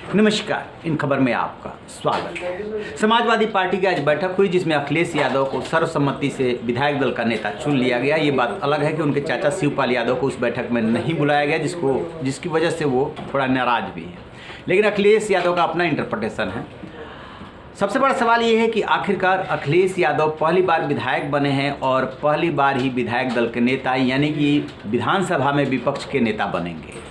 नमस्कार, इन खबर में आपका स्वागत है। समाजवादी पार्टी की आज बैठक हुई जिसमें अखिलेश यादव को सर्वसम्मति से विधायक दल का नेता चुन लिया गया। ये बात अलग है कि उनके चाचा शिवपाल यादव को उस बैठक में नहीं बुलाया गया, जिसकी वजह से वो थोड़ा नाराज भी है। लेकिन अखिलेश यादव का अपना इंटरप्रिटेशन है। सबसे बड़ा सवाल ये है कि आखिरकार अखिलेश यादव पहली बार विधायक बने हैं और पहली बार ही विधायक दल के नेता यानी कि विधानसभा में विपक्ष के नेता बनेंगे।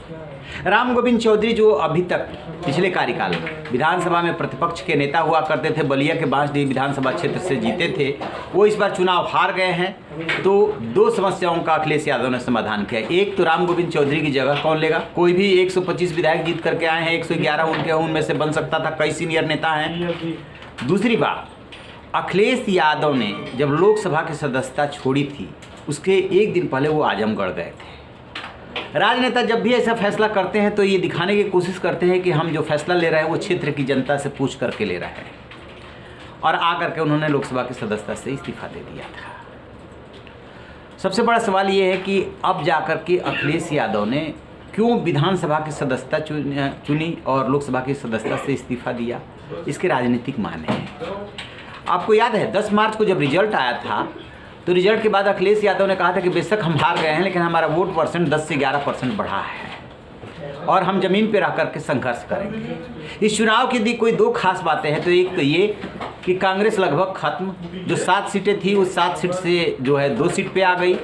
राम गोविंद चौधरी जो अभी तक पिछले कार्यकाल में विधानसभा में प्रतिपक्ष के नेता हुआ करते थे, बलिया के बांसडीह विधानसभा क्षेत्र से जीते थे, वो इस बार चुनाव हार गए हैं। तो दो समस्याओं का अखिलेश यादव ने समाधान किया। एक तो राम गोविंद चौधरी की जगह कौन लेगा। कोई भी 125 विधायक जीत करके आए हैं, 111 उनके उनमें से बन सकता था, कई सीनियर नेता हैं। दूसरी बात, अखिलेश यादव ने जब लोकसभा की सदस्यता छोड़ी थी उसके एक दिन पहले वो आजमगढ़ गए थे। राजनेता जब भी ऐसा फैसला करते हैं तो ये दिखाने की कोशिश करते हैं कि हम जो फैसला ले रहे हैं वो क्षेत्र की जनता से पूछ करके ले रहे हैं, और आकर के उन्होंने लोकसभा की सदस्यता से इस्तीफा दे दिया था। सबसे बड़ा सवाल ये है कि अब जाकर के अखिलेश यादव ने क्यों विधानसभा की सदस्यता चुनी और लोकसभा की सदस्यता से इस्तीफा दिया, इसके राजनीतिक मायने हैं। आपको याद है 10 मार्च को जब रिजल्ट आया था तो रिजल्ट के बाद अखिलेश यादव ने कहा था कि बेशक हम हार गए हैं लेकिन हमारा वोट परसेंट 10 से 11% बढ़ा है और हम ज़मीन पे रह करके संघर्ष करेंगे। इस चुनाव की कोई दो खास बातें हैं। तो एक तो ये कि कांग्रेस लगभग खत्म, जो 7 सीटें थी उस 7 सीट से जो है 2 सीट पे आ गई,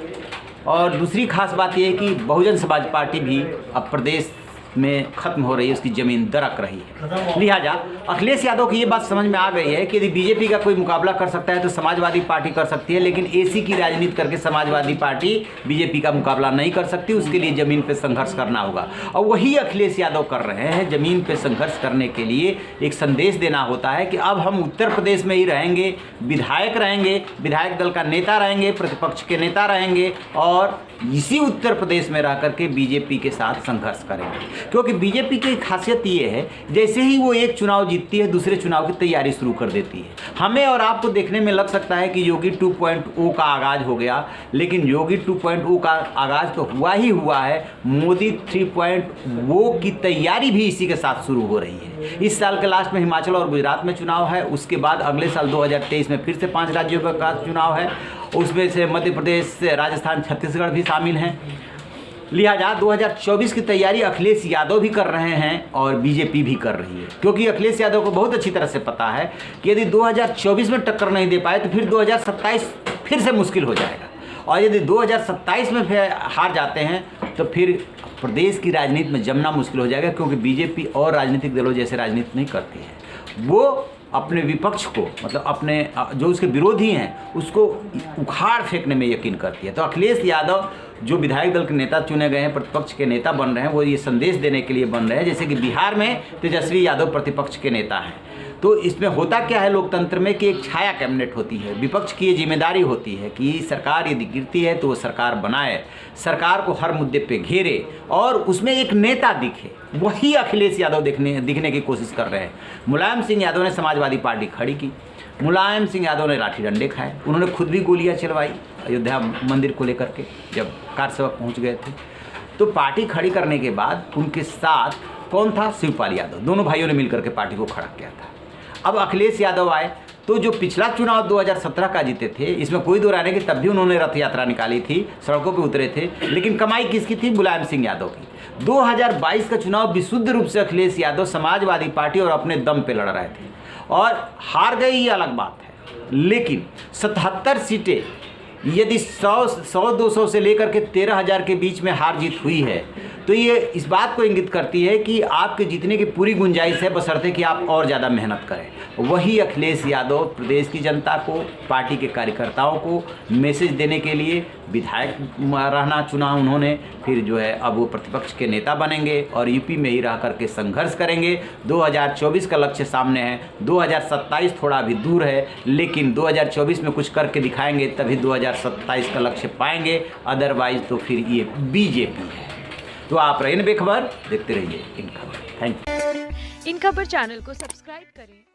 और दूसरी खास बात यह है कि बहुजन समाज पार्टी भी अब प्रदेश में खत्म हो रही है, उसकी ज़मीन दरक रही है। लिहाजा अखिलेश यादव की ये बात समझ में आ गई है कि यदि बीजेपी का कोई मुकाबला कर सकता है तो समाजवादी पार्टी कर सकती है, लेकिन एसी की राजनीति करके समाजवादी पार्टी बीजेपी का मुकाबला नहीं कर सकती। उसके लिए ज़मीन पे संघर्ष करना होगा, और वही अखिलेश यादव कर रहे हैं। ज़मीन पे संघर्ष करने के लिए एक संदेश देना होता है कि अब हम उत्तर प्रदेश में ही रहेंगे, विधायक रहेंगे, विधायक दल का नेता रहेंगे, प्रतिपक्ष के नेता रहेंगे, और इसी उत्तर प्रदेश में रह करके बीजेपी के साथ संघर्ष करेंगे। क्योंकि बीजेपी की खासियत ये है, जैसे ही वो एक चुनाव जीतती है दूसरे चुनाव की तैयारी शुरू कर देती है। हमें और आपको देखने में लग सकता है कि योगी 2.0 का आगाज़ हो गया, लेकिन योगी 2.0 का आगाज़ तो हुआ ही हुआ है, मोदी 3.0 की तैयारी भी इसी के साथ शुरू हो रही है। इस साल के लास्ट में हिमाचल और गुजरात में चुनाव है, उसके बाद अगले साल 2023 में फिर से 5 राज्यों का चुनाव है, उसमें से मध्य प्रदेश, राजस्थान, छत्तीसगढ़ भी शामिल हैं। लिहाजा 2024 की तैयारी अखिलेश यादव भी कर रहे हैं और बीजेपी भी कर रही है, क्योंकि अखिलेश यादव को बहुत अच्छी तरह से पता है कि यदि 2024 में टक्कर नहीं दे पाए तो फिर 2027 फिर से मुश्किल हो जाएगा, और यदि 2027 में फिर हार जाते हैं तो फिर प्रदेश की राजनीति में जमना मुश्किल हो जाएगा, क्योंकि बीजेपी और राजनीतिक दलों जैसे राजनीति नहीं करती है। वो अपने विपक्ष को, मतलब अपने जो उसके विरोधी हैं उसको उखाड़ फेंकने में यकीन करती है। तो अखिलेश यादव जो विधायक दल के नेता चुने गए हैं, प्रतिपक्ष के नेता बन रहे हैं, वो ये संदेश देने के लिए बन रहे हैं। जैसे कि बिहार में तेजस्वी यादव प्रतिपक्ष के नेता हैं, तो इसमें होता क्या है लोकतंत्र में कि एक छाया कैबिनेट होती है। विपक्ष की ये जिम्मेदारी होती है कि सरकार यदि गिरती है तो वो सरकार बनाए, सरकार को हर मुद्दे पे घेरे और उसमें एक नेता दिखे। वही अखिलेश यादव दिखने की कोशिश कर रहे हैं। मुलायम सिंह यादव ने समाजवादी पार्टी खड़ी की, मुलायम सिंह यादव ने लाठी डंडे खाए, उन्होंने खुद भी गोलियां चलवाई अयोध्या मंदिर को लेकर के जब कारसेवक पहुंच गए थे। तो पार्टी खड़ी करने के बाद उनके साथ कौन था? शिवपाल यादव। दोनों भाइयों ने मिलकर के पार्टी को खड़ा किया था। अब अखिलेश यादव आए तो जो पिछला चुनाव 2017 का जीते थे, इसमें कोई दो राय नहीं कि तब भी उन्होंने रथ यात्रा निकाली थी, सड़कों पे उतरे थे, लेकिन कमाई किसकी थी? मुलायम सिंह यादव की। 2022 का चुनाव विशुद्ध रूप से अखिलेश यादव समाजवादी पार्टी और अपने दम पे लड़ रहे थे, और हार गए ये अलग बात है, लेकिन 77 सीटें यदि 100-200 से लेकर के 13,000 के बीच में हार जीत हुई है तो ये इस बात को इंगित करती है कि आपके जीतने की पूरी गुंजाइश है, बशर्ते कि आप और ज़्यादा मेहनत करें। वही अखिलेश यादव प्रदेश की जनता को, पार्टी के कार्यकर्ताओं को मैसेज देने के लिए विधायक रहना चुना उन्होंने। फिर जो है अब वो प्रतिपक्ष के नेता बनेंगे और यूपी में ही रह करके संघर्ष करेंगे। 2024 का लक्ष्य सामने है, 2027 थोड़ा अभी दूर है, लेकिन 2024 में कुछ करके दिखाएंगे तभी 2027 का लक्ष्य पाएंगे, अदरवाइज तो फिर ये बीजेपी है। तो आप रहिए बेखबर, देखते रहिए इन खबर। Thank you. इन खबर चैनल को सब्सक्राइब करें।